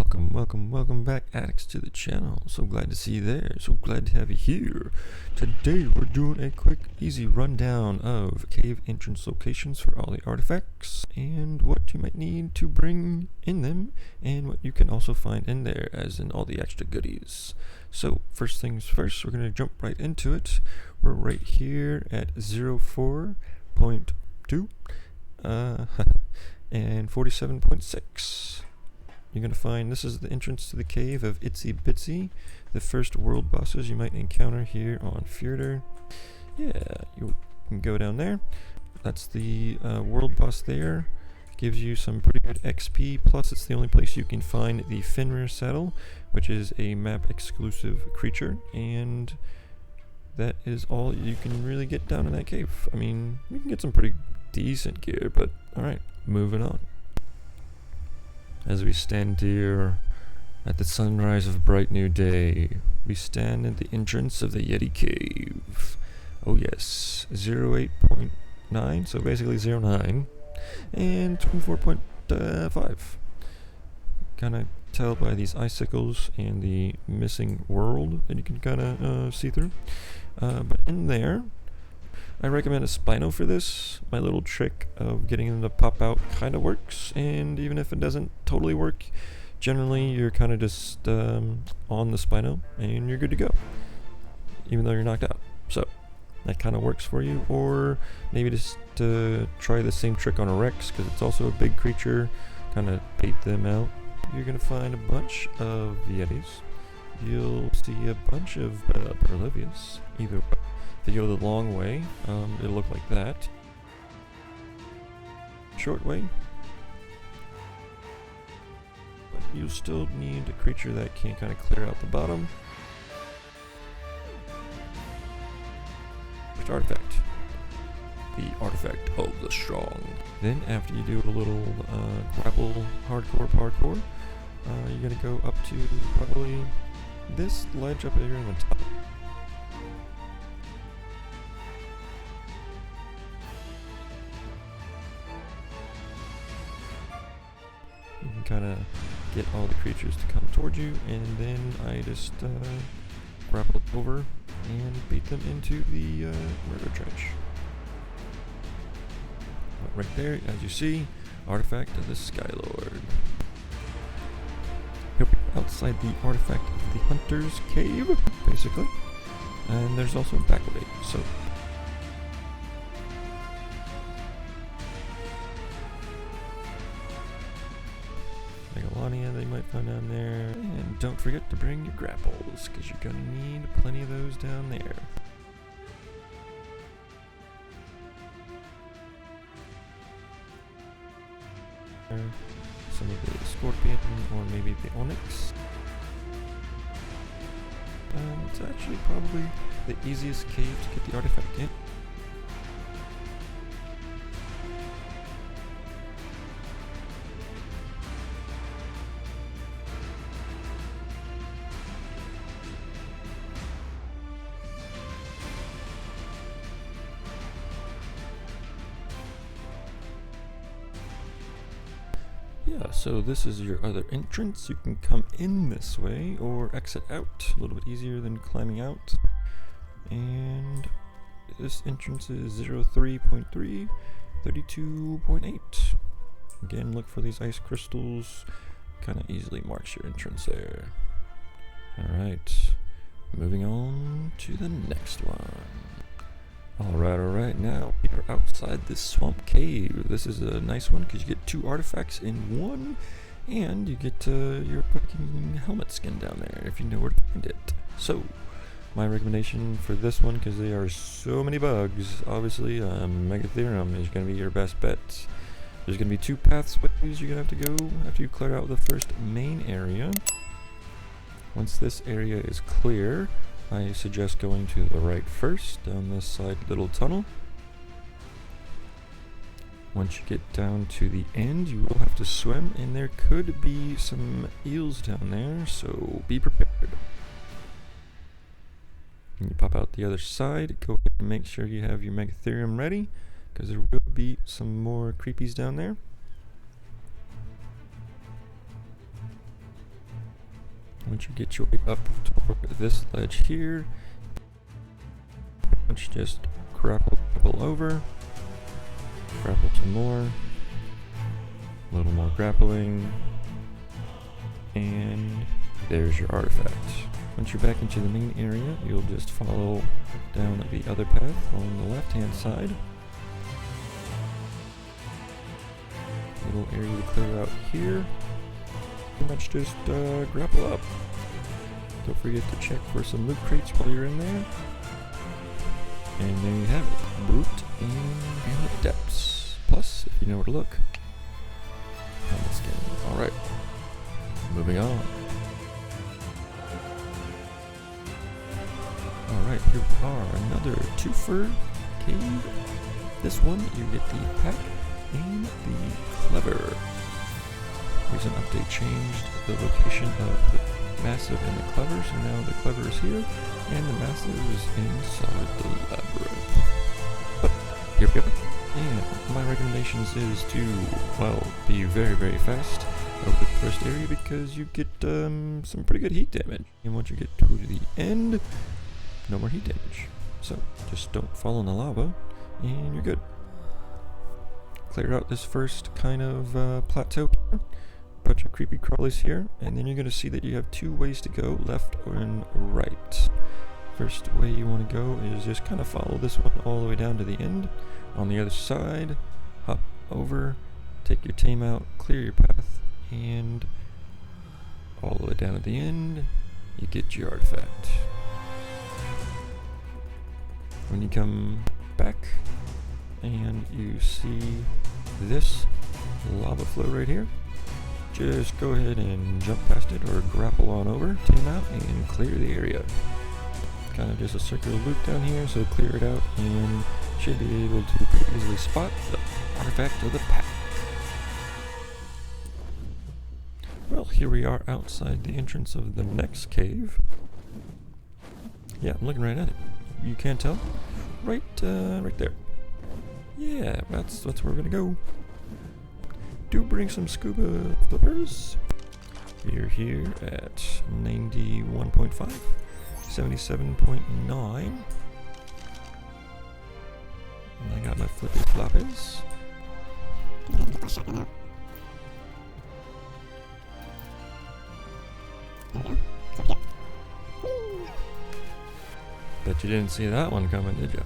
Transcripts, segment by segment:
Welcome back, addicts, to the channel. So glad to see you there. So glad to have you here. Today we're doing a quick, easy rundown of cave entrance locations for all the artifacts and what you might need to bring in them and what you can also find in there, as in all the extra goodies. So first things first, we're going to jump right into it. We're right here at 04.2 and 47.6. You're going to find this is the entrance to the cave of Itsy Bitsy, the first world bosses you might encounter here on Fjordur. Yeah, you can go down there. That's the world boss there. Gives you some pretty good XP, plus it's the only place you can find the Fenrir saddle, which is a map exclusive creature, and that is all you can really get down in that cave. I mean, you can get some pretty decent gear, but alright, moving on. As we stand here at the sunrise of a bright new day, we stand at the entrance of the Yeti Cave. Oh yes, 08.9, so basically 09, and 24.5. Kinda tell by these icicles and the missing world that you can kinda see through. But in there, I recommend a Spino for this. My little trick of getting them to pop out kind of works, and even if it doesn't totally work, generally you're kind of just on the Spino and you're good to go, even though you're knocked out. So that kind of works for you, or maybe just try the same trick on a Rex, because it's also a big creature, kind of bait them out. You're going to find a bunch of Yetis. You'll see a bunch of Devious, either way. If you go the long way, it'll look like that. Short way. But you'll still need a creature that can kind of clear out the bottom. First artifact. The artifact of the strong. Then after you do a little grapple parkour, you're going to go up to probably this ledge up here on the top. You can kind of get all the creatures to come towards you, and then I just grapple over and beat them into the murder trench. Right there, as you see, artifact of the Skylord. Here we're outside the artifact of the Hunter's Cave, basically. And there's also a back way, so Megalania they might find down there. And don't forget to bring your grapples, because you're gonna need plenty of those down there. Some of the scorpion, or maybe the onyx. It's actually probably the easiest cave to get the artifact in. Yeah, so this is your other entrance. You can come in this way or exit out. A little bit easier than climbing out. And this entrance is 03.3, 32.8. Again, look for these ice crystals. Kind of easily marks your entrance there. Alright, moving on to the next one. Alright, now we are outside this swamp cave. This is a nice one because you get 2 artifacts in one, and you get your fucking helmet skin down there if you know where to find it. So, my recommendation for this one, because there are so many bugs, obviously, Megatherium is going to be your best bet. There's going to be 2 pathways you're going to have to go after you clear out the first main area. Once this area is clear, I suggest going to the right first, down this side little tunnel. Once you get down to the end, you will have to swim, and there could be some eels down there, so be prepared. When you pop out the other side, go ahead and make sure you have your Megatherium ready, because there will be some more creepies down there. Once you get your way up toward this ledge here, just grapple over, grapple some more, a little more grappling, and there's your artifact. Once you're back into the main area, you'll just follow down the other path on the left hand side. Little area to clear out here. Pretty much just grapple up. Don't forget to check for some loot crates while you're in there. And there you have it. Brute and depths. Plus, if you know where to look, helmet skin. Alright. Moving on. Alright, here we are. Another twofer cave. This one, you get the pack and the clever. Recent update changed the location of the massive and the clever, so now the clever is here, and the massive is inside the labyrinth. But, here we go. And my recommendations is to, well, be very, very fast over the first area because you get some pretty good heat damage. And once you get to the end, no more heat damage. So, just don't fall in the lava, and you're good. Clear out this first kind of plateau here. Bunch of creepy crawlies here, and then you're going to see that you have two ways to go, left and right. First way you want to go is just kind of follow this one all the way down to the end. On the other side, hop over, take your tame out, clear your path, and all the way down at the end, you get your artifact. When you come back and you see this lava flow right here, just go ahead and jump past it or grapple on over, tame out, and clear the area. Kind of just a circular loop down here, so clear it out and should be able to pretty easily spot the artifact of the pack. Well, here we are outside the entrance of the next cave. Yeah, I'm looking right at it. You can't tell? Right there. Yeah, that's where we're gonna go. Do bring some scuba flippers. We're here at 91.5, 77.9. And I got my flippy floppies. Bet you didn't see that one coming, did you?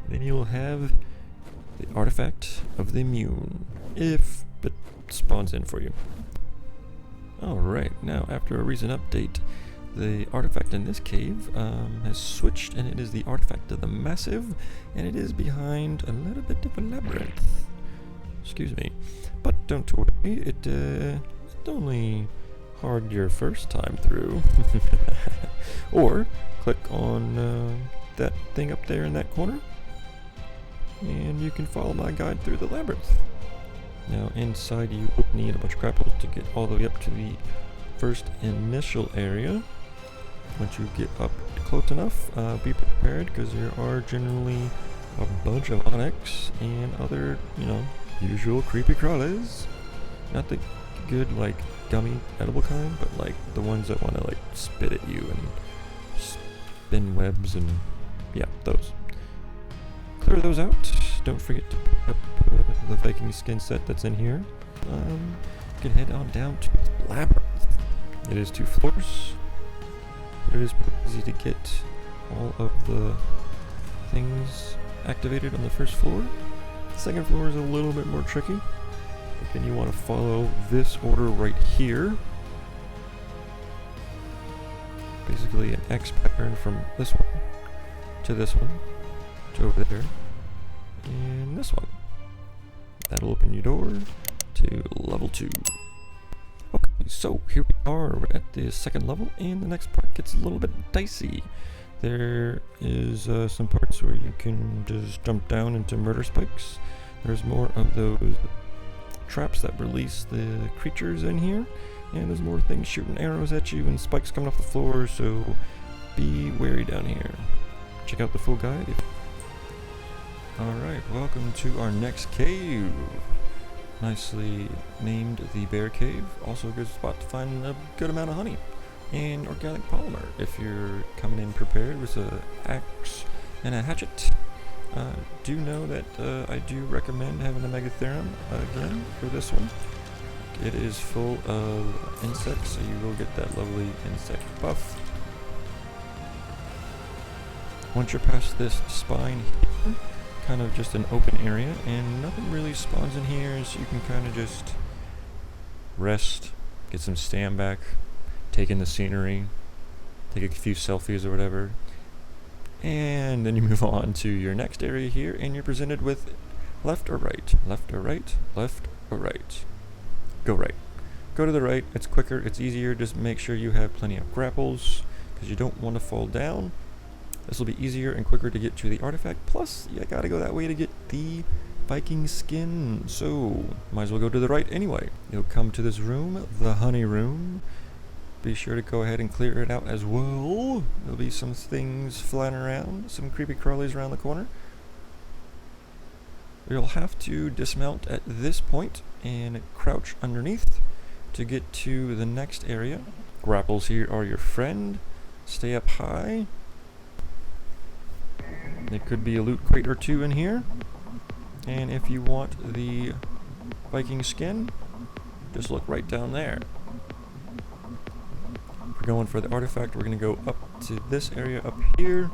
Then you'll have the artifact of the immune, if it spawns in for you. Alright, now after a recent update, the artifact in this cave has switched, and it is the artifact of the massive, and it is behind a little bit of a labyrinth. Excuse me. But don't worry, it only hard your first time through. Or click on that thing up there in that corner, and you can follow my guide through the labyrinth. Now inside you will need a bunch of grapples to get all the way up to the first initial area. Once you get up close enough, be prepared because there are generally a bunch of onyx and other, usual creepy crawlies. Not the good, gummy edible kind, but the ones that want to spit at you and spin webs and yeah, those. Clear those out. Don't forget to pick up the Viking skin set that's in here. You can head on down to the labyrinth. It is 2 floors. It is pretty easy to get all of the things activated on the first floor. The second floor is a little bit more tricky. Again, you want to follow this order right here. Basically an X pattern from this one to this one to over there and this one. That'll open your door to level 2. Okay, so here we are at the second level, and the next part gets a little bit dicey. There is some parts where you can just jump down into murder spikes. There's more of those traps that release the creatures in here, and there's more things shooting arrows at you and spikes coming off the floor, so be wary down here. Check out the full guide. Alright, welcome to our next cave. Nicely named the Bear Cave. Also a good spot to find a good amount of honey and organic polymer if you're coming in prepared with an axe and a hatchet. Do know that I do recommend having a megatherum again for this one. It is full of insects, so you will get that lovely insect buff. Once you're past this spine here, kind of just an open area, and nothing really spawns in here, so you can kind of just rest, get some stand back, take in the scenery, take a few selfies or whatever, and then you move on to your next area here, and you're presented with left or right, left or right, left or right. Go right. Go to the right, it's quicker, it's easier, just make sure you have plenty of grapples, because you don't want to fall down. This will be easier and quicker to get to the artifact, plus you gotta go that way to get the Viking skin, so might as well go to the right anyway. You'll come to this room, the honey room. Be sure to go ahead and clear it out as well. There'll be some things flying around, some creepy crawlies around the corner. You'll have to dismount at this point and crouch underneath to get to the next area. Grapples here are your friend. Stay up high. There could be a loot crate or two in here. And if you want the Viking skin, just look right down there. If we're going for the artifact, we're going to go up to this area up here.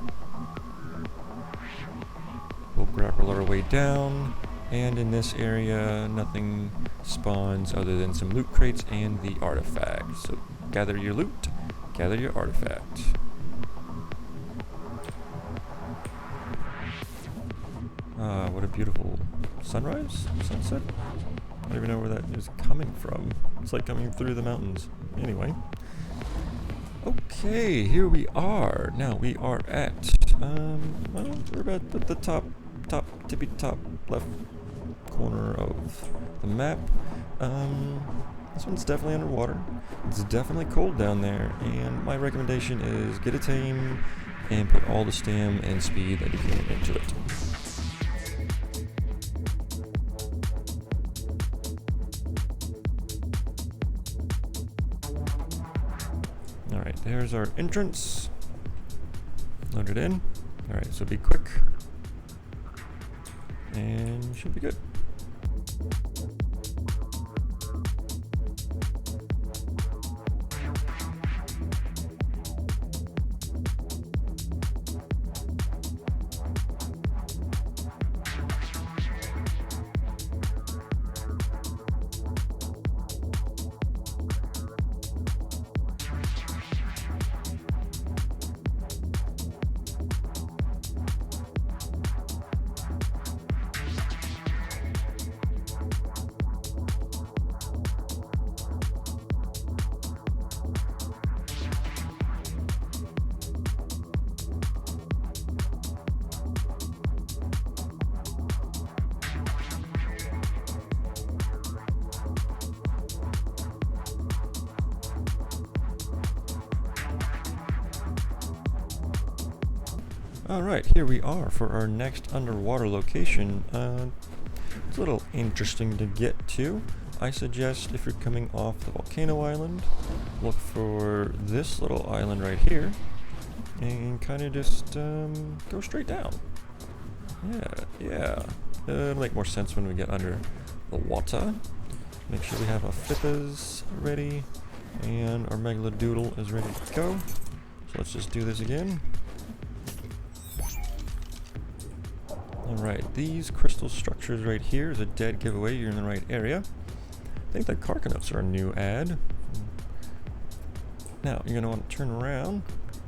We'll grapple our way down, and in this area nothing spawns other than some loot crates and the artifact. So gather your loot, gather your artifact. What a beautiful sunrise? Sunset? I don't even know where that is coming from. It's like coming through the mountains. Anyway. Okay, here we are. Now we are at, well, we're about at the tippy top left corner of the map. This one's definitely underwater. It's definitely cold down there, and my recommendation is get a tame and put all the stam and speed that you can into it. Alright, there's our entrance. Load it in. Alright, so be quick. And you should be good. Alright, here we are for our next underwater location. It's a little interesting to get to. I suggest if you're coming off the volcano island, look for this little island right here, and kind of just go straight down. Yeah. It'll make more sense when we get under the water. Make sure we have our flippers ready, and our megalodoodle is ready to go. So let's just do this again. Alright, these crystal structures right here is a dead giveaway. You're in the right area. I think the carcanotes are a new ad. Now, you're going to want to turn around,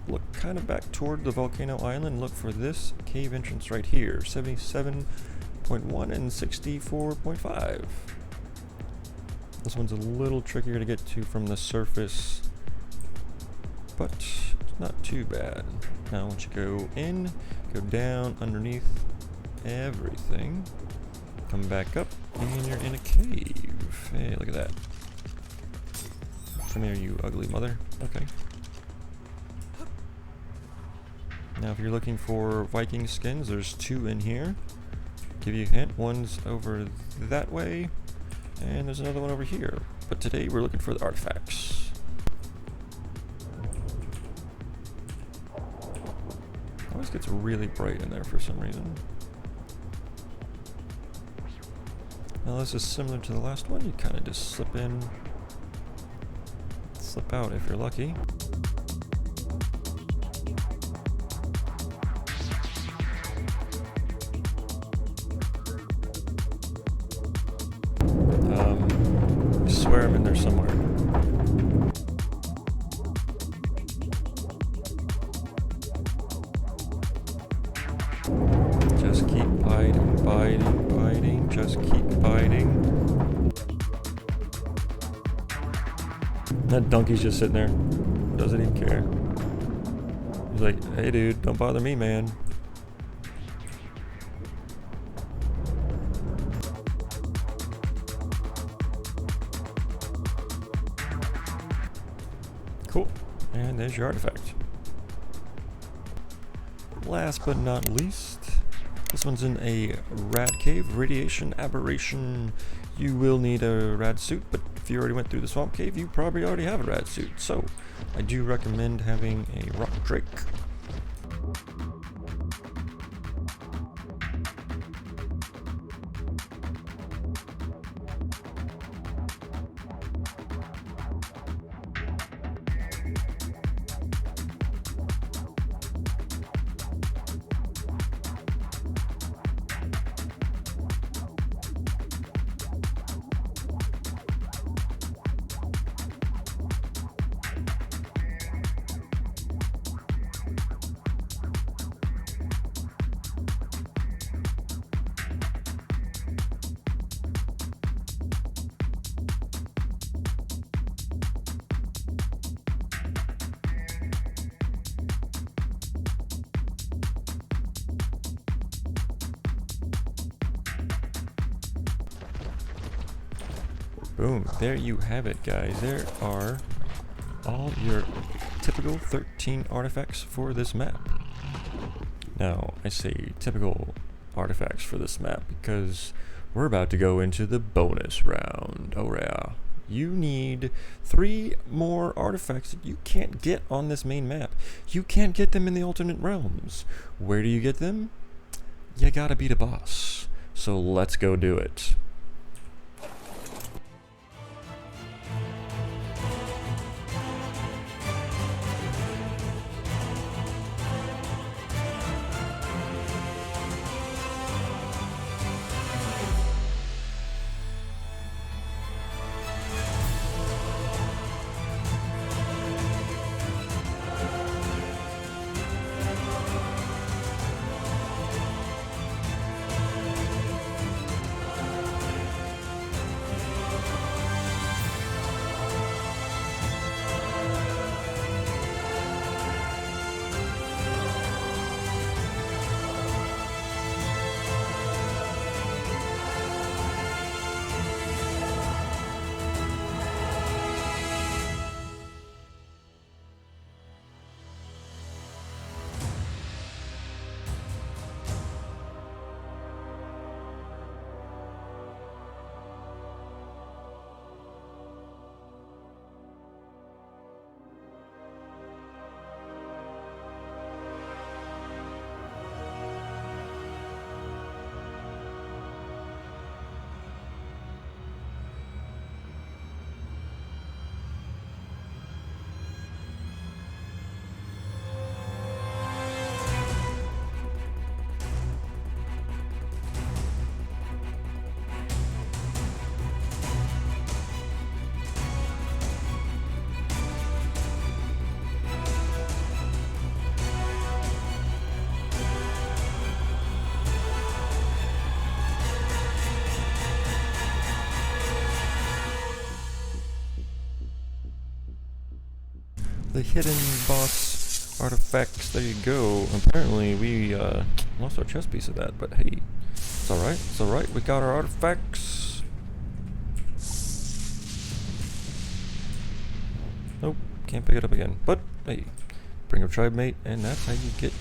look kind of back toward the volcano island, look for this cave entrance right here, 77.1 and 64.5. This one's a little trickier to get to from the surface, but it's not too bad. Now, once you go in, go down underneath everything, come back up, and you're in a cave. Hey, look at that. Come here, you ugly mother. Okay. Now if you're looking for Viking skins, there's 2 in here. Give you a hint, one's over that way, and there's another one over here. But today we're looking for the artifacts. It always gets really bright in there for some reason. Now this is similar to the last one. You kind of just slip in, slip out if you're lucky. I swear I'm in there somewhere. Just keep biting, just keep biting. That donkey's just sitting there. Doesn't even care. He's like, hey dude, don't bother me, man. Cool. And there's your artifact. Last but not least, this one's in a rad cave, radiation aberration. You will need a rad suit, but if you already went through the swamp cave, you probably already have a rad suit. So I do recommend having a rock drake. Boom, there you have it, guys. There are all your typical 13 artifacts for this map. Now, I say typical artifacts for this map because we're about to go into the bonus round. Oh yeah. You need 3 more artifacts that you can't get on this main map. You can't get them in the alternate realms. Where do you get them? You gotta beat a boss. So let's go do it. The hidden boss artifacts, there you go. Apparently we lost our chest piece of that, but hey, it's alright, it's alright, we got our artifacts. Nope, can't pick it up again, but hey, bring a tribe mate, and that's how you get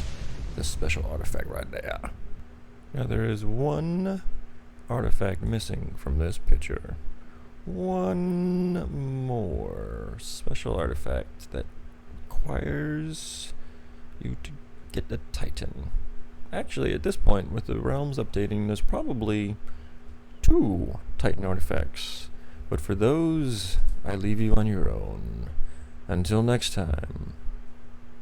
this special artifact right there. Now there is one artifact missing from this picture. One more special artifact that requires you to get the Titan. Actually, at this point, with the realms updating, there's probably 2 Titan artifacts. But for those, I leave you on your own. Until next time.